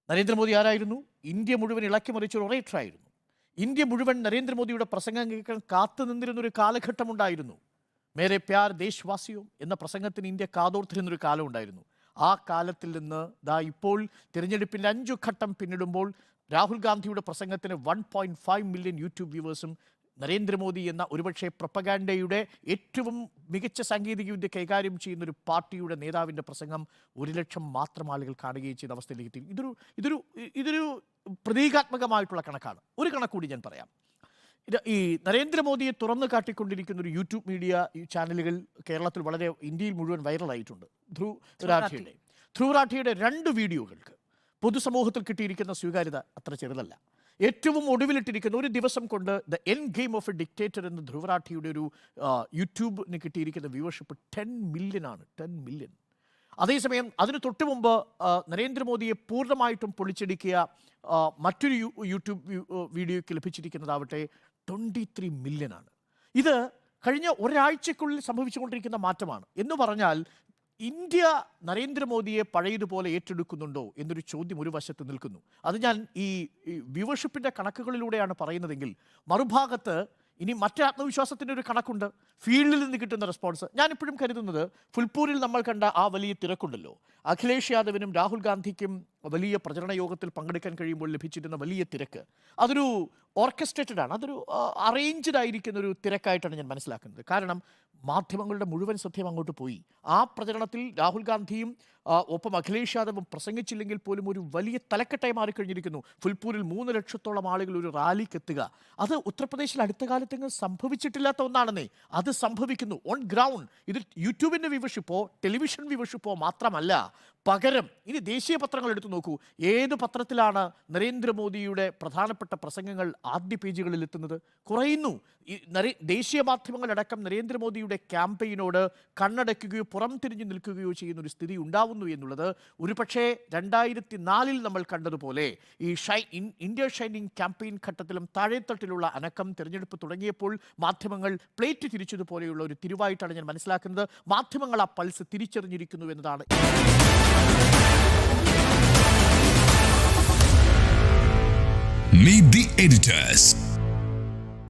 നരേന്ദ്രമോദി ആരായിരുന്നു? ഇന്ത്യ മുഴുവൻ ഇളക്കിമറിച്ച ഒരു ഒറേറ്ററായിരുന്നു. ഇന്ത്യ മുഴുവൻ നരേന്ദ്രമോദിയുടെ പ്രസംഗം കേൾക്കാൻ കാത്തു നിന്നിരുന്നൊരു കാലഘട്ടമുണ്ടായിരുന്നു. മേരെ പ്യാർ ദേശവാസിയോ എന്ന പ്രസംഗത്തിന് ഇന്ത്യ കാതോർത്തിരുന്നൊരു കാലം ഉണ്ടായിരുന്നു. ആ കാലത്തിൽ നിന്ന് ഇപ്പോൾ തിരഞ്ഞെടുപ്പിൻ്റെ 5 ഘട്ടം പിന്നിടുമ്പോൾ രാഹുൽ ഗാന്ധിയുടെ പ്രസംഗത്തിന് 1.5 മില്യൺ യൂട്യൂബ് വ്യൂവേഴ്സും നരേന്ദ്രമോദി എന്ന ഒരുപക്ഷെ പ്രൊപ്പഗാൻഡയുടെ ഏറ്റവും മികച്ച സാങ്കേതികവിദ്യ കൈകാര്യം ചെയ്യുന്ന ഒരു പാർട്ടിയുടെ നേതാവിൻ്റെ പ്രസംഗം 1 ലക്ഷം മാത്രം ആളുകൾ കാണുകയും ചെയ്ത അവസ്ഥയിലേക്ക് എത്തി. ഇതൊരു പ്രതീകാത്മകമായിട്ടുള്ള കണക്കാണ്. ഒരു കണക്കൂടി ഞാൻ പറയാം. ഈ നരേന്ദ്രമോദിയെ തുറന്നു കാട്ടിക്കൊണ്ടിരിക്കുന്ന ഒരു യൂട്യൂബ് മീഡിയ ചാനലുകൾ കേരളത്തിൽ ഇന്ത്യയിൽ മുഴുവൻ വൈറലായിട്ടുണ്ട്. ധ്രുവ് റാഠിയുടെ 2 വീഡിയോകൾക്ക് പൊതുസമൂഹത്തിൽ കിട്ടിയിരിക്കുന്ന സ്വീകാര്യത അത്ര ചെറുതല്ല. ഏറ്റവും ഒടുവിലിട്ടിരിക്കുന്ന ഒരു ദിവസം കൊണ്ട് the end game of A dictator എന്ന ധ്രുവ് റാഠിയുടെ ഒരു യൂട്യൂബിന് കിട്ടിയിരിക്കുന്ന വ്യൂവർഷിപ്പ് 10 മില്യൺ ആണ്. 10 മില്യൺ. അതേസമയം അതിന് തൊട്ട് മുമ്പ് നരേന്ദ്രമോദിയെ പൂർണ്ണമായിട്ടും പൊളിച്ചെടുക്കിയ മറ്റൊരു യൂട്യൂബ് വീഡിയോയ്ക്ക് ലഭിച്ചിരിക്കുന്നതാവട്ടെ 23 മില്യൺ ആണ്. ഇത് കഴിഞ്ഞ ഒരാഴ്ചക്കുള്ളിൽ സംഭവിച്ചുകൊണ്ടിരിക്കുന്ന മാറ്റമാണ്. എന്ന് പറഞ്ഞാൽ ഇന്ത്യ നരേന്ദ്രമോദിയെ പഴയതുപോലെ ഏറ്റെടുക്കുന്നുണ്ടോ എന്നൊരു ചോദ്യം ഒരു വശത്ത് നിൽക്കുന്നു. അത് ഞാൻ ഈ വ്യൂവർഷിപ്പിൻ്റെ കണക്കുകളിലൂടെയാണ് പറയുന്നതെങ്കിൽ, മറുഭാഗത്ത് ഇനി മറ്റേ ആത്മവിശ്വാസത്തിൻ്റെ ഒരു കണക്കുണ്ട്. ഫീൽഡിൽ നിന്ന് കിട്ടുന്ന റെസ്പോൺസ്. ഞാനിപ്പോഴും കരുതുന്നത് ഫുൽപൂരിൽ നമ്മൾ കണ്ട ആ വലിയ തിരക്കുണ്ടല്ലോ, അഖിലേഷ് യാദവിനും രാഹുൽ ഗാന്ധിക്കും വലിയ പ്രചരണ യോഗത്തിൽ പങ്കെടുക്കാൻ കഴിയുമ്പോൾ ലഭിച്ചിരുന്ന വലിയ തിരക്ക്, അതൊരു ഓർക്കസ്ട്രേറ്റഡ് ആണ്, അതൊരു അറേഞ്ച്ഡ് ആയിരിക്കുന്ന ഒരു തിരക്കായിട്ടാണ് ഞാൻ മനസ്സിലാക്കുന്നത്. കാരണം മാധ്യമങ്ങളുടെ മുഴുവൻ ശ്രദ്ധയും അങ്ങോട്ട് പോയി. ആ പ്രചരണത്തിൽ രാഹുൽ ഗാന്ധിയും ഒപ്പം അഖിലേഷ് യാദവും പ്രസംഗിച്ചില്ലെങ്കിൽ പോലും ഒരു വലിയ തലക്കെട്ടായി മാറിക്കഴിഞ്ഞിരിക്കുന്നു. ഫുൽപൂരിൽ 3 ലക്ഷത്തോളം ആളുകൾ ഒരു റാലിക്ക് എത്തുക, അത് ഉത്തർപ്രദേശിൽ അടുത്ത കാലത്തെങ്ങും സംഭവിച്ചിട്ടില്ലാത്ത ഒന്നാണെന്നേ. അത് സംഭവിക്കുന്നു ഓൺ ഗ്രൗണ്ട്. ഇത് യൂട്യൂബിൻ്റെ വ്യൂവർഷിപ്പോ ടെലിവിഷൻ വ്യൂവർഷിപ്പോ മാത്രമല്ല, പകരം ഇനി ദേശീയ പത്രങ്ങൾ എടുത്തു നോക്കൂ. ഏത് പത്രത്തിലാണ് നരേന്ദ്രമോദിയുടെ പ്രധാനപ്പെട്ട പ്രസംഗങ്ങൾ ആദ്യ പേജുകളിൽ എത്തുന്നത്? കുറയുന്നു. ദേശീയ മാധ്യമങ്ങളടക്കം നരേന്ദ്രമോദിയുടെ ക്യാമ്പയിനോട് കണ്ണടയ്ക്കുകയോ പുറം തിരിഞ്ഞു നിൽക്കുകയോ ചെയ്യുന്ന ഒരു സ്ഥിതി ഉണ്ടാവുന്നു എന്നുള്ളത് ഒരുപക്ഷെ 2004 നമ്മൾ കണ്ടതുപോലെ ഈ ഇന്ത്യ ഷൈനിങ് ക്യാമ്പയിൻ ഘട്ടത്തിലും താഴെത്തട്ടിലുള്ള അനക്കം തിരഞ്ഞെടുപ്പ് തുടങ്ങിയപ്പോൾ മാധ്യമങ്ങൾ പ്ലേറ്റ് തിരിച്ചതുപോലെയുള്ള ഒരു തിരിവായിട്ടാണ് ഞാൻ മനസ്സിലാക്കുന്നത്. മാധ്യമങ്ങൾ ആ പൾസ് തിരിച്ചറിഞ്ഞിരിക്കുന്നു എന്നതാണ്. Meet the editors.